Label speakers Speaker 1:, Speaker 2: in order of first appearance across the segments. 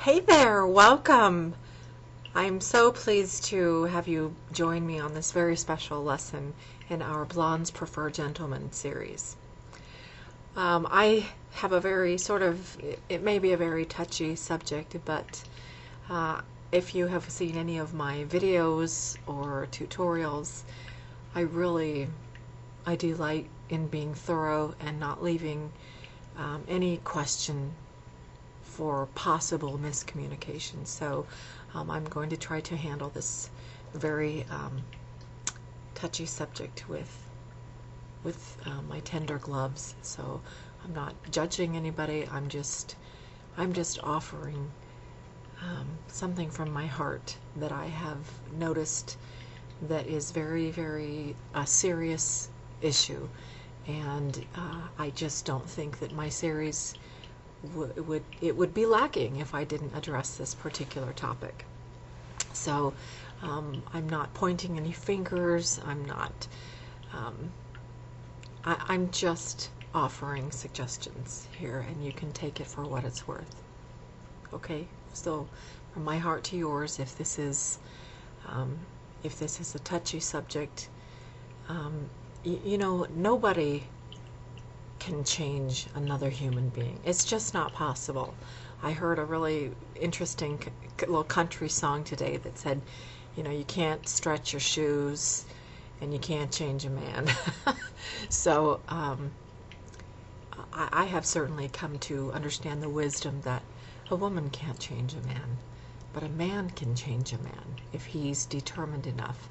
Speaker 1: Hey there, welcome. I'm so pleased to have you join me on this very special lesson in our Blondes Prefer Gentlemen series. I have a very it may be a very touchy subject, but if you have seen any of my videos or tutorials, I delight in being thorough and not leaving any question for possible miscommunication. So I'm going to try to handle this very touchy subject with my tender gloves. So I'm not judging anybody. I'm just offering something from my heart that I have noticed that is very, very serious issue, and I just don't think that my series would be lacking if I didn't address this particular topic. So I'm not pointing any fingers. I'm just offering suggestions here, and you can take it for what it's worth. Okay, so from my heart to yours, if this is a touchy subject, you know, nobody can change another human being. It's just not possible. I heard a really interesting little country song today that said, you know, you can't stretch your shoes and you can't change a man. So I have certainly come to understand the wisdom that a woman can't change a man, but a man can change a man if he's determined enough.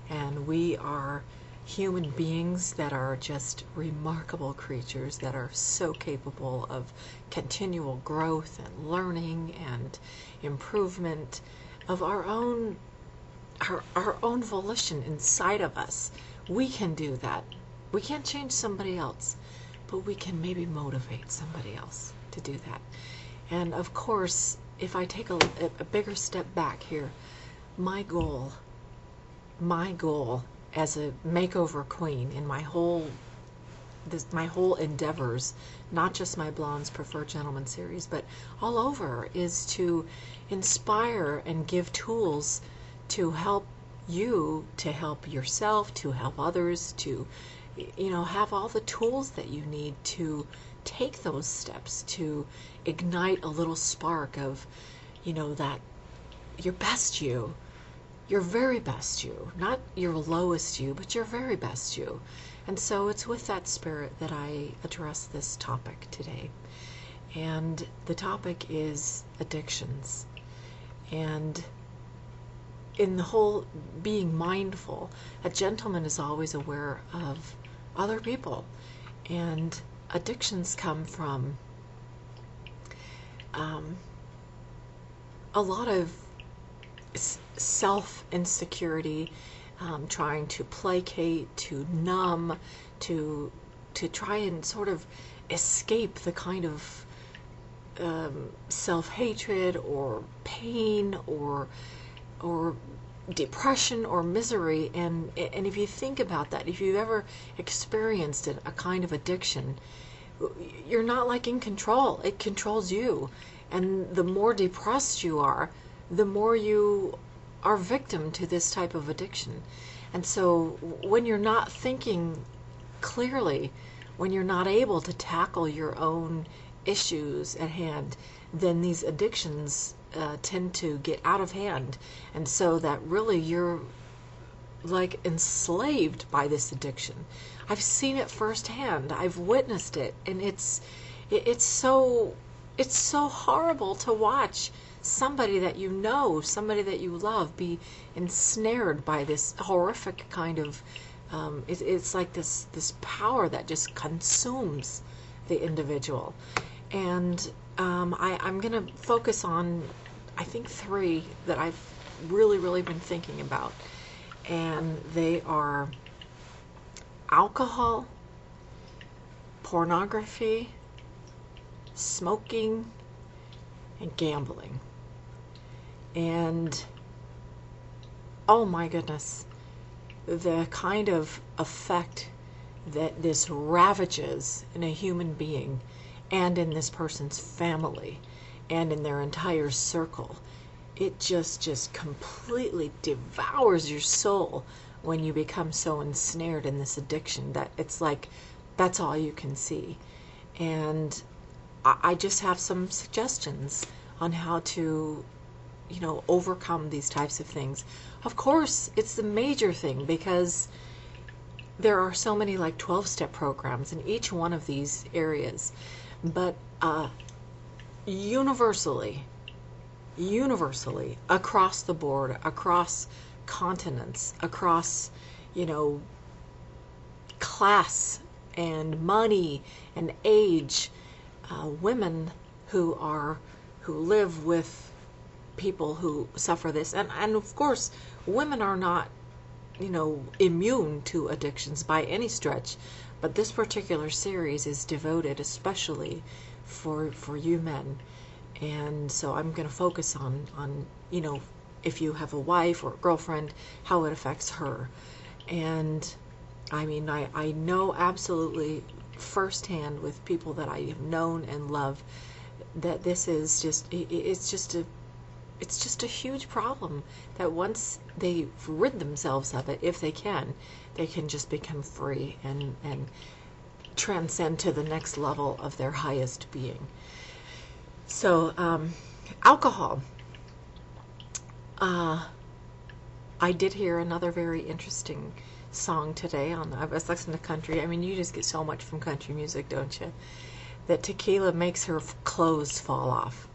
Speaker 1: And we are human beings that are just remarkable creatures that are so capable of continual growth and learning and improvement of our own volition inside of us. We can do that. We can't change somebody else, but we can maybe motivate somebody else to do that. And of course, if I take a bigger step back here, my goal as a makeover queen in my whole endeavors, not just my Blondes Prefer Gentlemen series, but all over, is to inspire and give tools to help you, to help yourself, to help others, to, you know, have all the tools that you need to take those steps, to ignite a little spark of, you know, that your best you, your very best you, not your lowest you, but your very best you. And so it's with that spirit that I address this topic today. And the topic is addictions. And in the whole being mindful, a gentleman is always aware of other people. And addictions come from a lot of self-insecurity, trying to placate, to numb, to try and sort of escape the kind of self-hatred or pain or depression or misery. And if you think about that, if you've ever experienced a kind of addiction, you're not like in control. It controls you. And the more depressed you are, the more you are victim to this type of addiction. And so when you're not thinking clearly, when you're not able to tackle your own issues at hand, then these addictions tend to get out of hand. And so that really you're like enslaved by this addiction. I've seen it firsthand. I've witnessed it, and it's so horrible to watch somebody that you know, somebody that you love, be ensnared by this horrific kind of it's like this power that just consumes the individual. And I'm going to focus on, I think, 3 that I've really been thinking about, and they are alcohol, pornography, smoking, and gambling. And oh my goodness, the kind of effect that this ravages in a human being and in this person's family and in their entire circle. It just completely devours your soul when you become so ensnared in this addiction that it's like that's all you can see. And I just have some suggestions on how to, overcome these types of things. Of course, it's the major thing because there are so many like 12-step programs in each one of these areas. But universally, across the board, across continents, across, class and money and age, women who live with people who suffer this, and of course, women are not, immune to addictions by any stretch, but this particular series is devoted especially for you men. And so I'm going to focus on if you have a wife or a girlfriend, how it affects her. And I mean, I know absolutely firsthand with people that I have known and loved that this is it's just a huge problem, that once they rid themselves of it, if they can just become free and transcend to the next level of their highest being. So, alcohol. I did hear another very interesting song today I was listening to country. I mean, you just get so much from country music, don't you? That tequila makes her clothes fall off.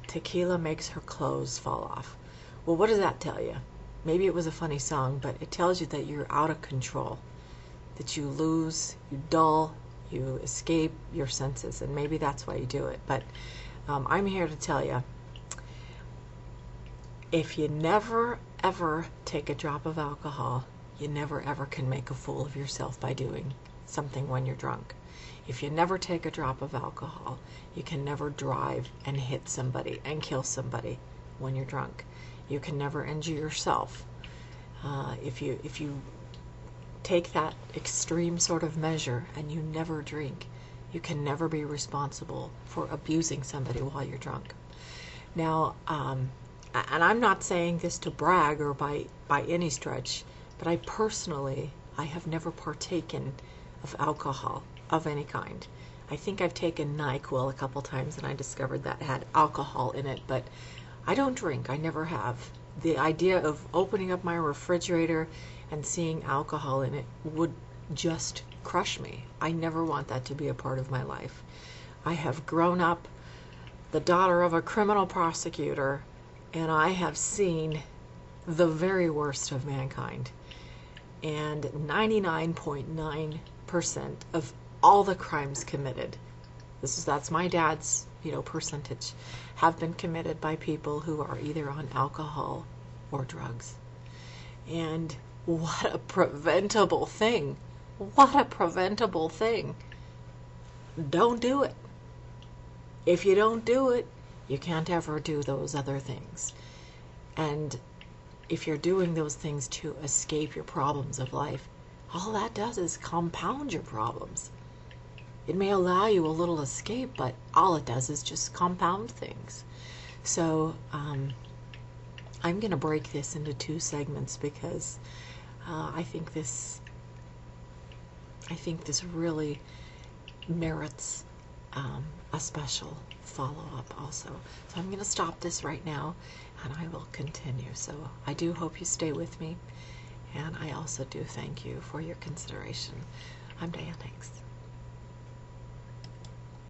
Speaker 1: Tequila makes her clothes fall off. Well, what does that tell you? Maybe it was a funny song, but it tells you that you're out of control, that you lose, you dull, you escape your senses, and maybe that's why you do it. But I'm here to tell you, if you never ever take a drop of alcohol, you never ever can make a fool of yourself by doing something when you're drunk. If you never take a drop of alcohol, you can never drive and hit somebody and kill somebody when you're drunk. You can never injure yourself. If you take that extreme sort of measure and you never drink, you can never be responsible for abusing somebody while you're drunk. Now, and I'm not saying this to brag or by any stretch, but I have never partaken of alcohol of any kind. I think I've taken NyQuil a couple times and I discovered that had alcohol in it, but I don't drink. I never have. The idea of opening up my refrigerator and seeing alcohol in it would just crush me. I never want that to be a part of my life. I have grown up the daughter of a criminal prosecutor, and I have seen the very worst of mankind. And 99.9% of all the crimes committed, that's my dad's percentage, have been committed by people who are either on alcohol or drugs. And what a preventable thing. What a preventable thing. Don't do it. If you don't do it, you can't ever do those other things. And if you're doing those things to escape your problems of life, all that does is compound your problems. It may allow you a little escape, but all it does is just compound things. So I'm going to break this into 2 segments because I think this really merits a special follow-up also. So I'm going to stop this right now and I will continue. So I do hope you stay with me, and I also do thank you for your consideration. I'm Diane. Thanks.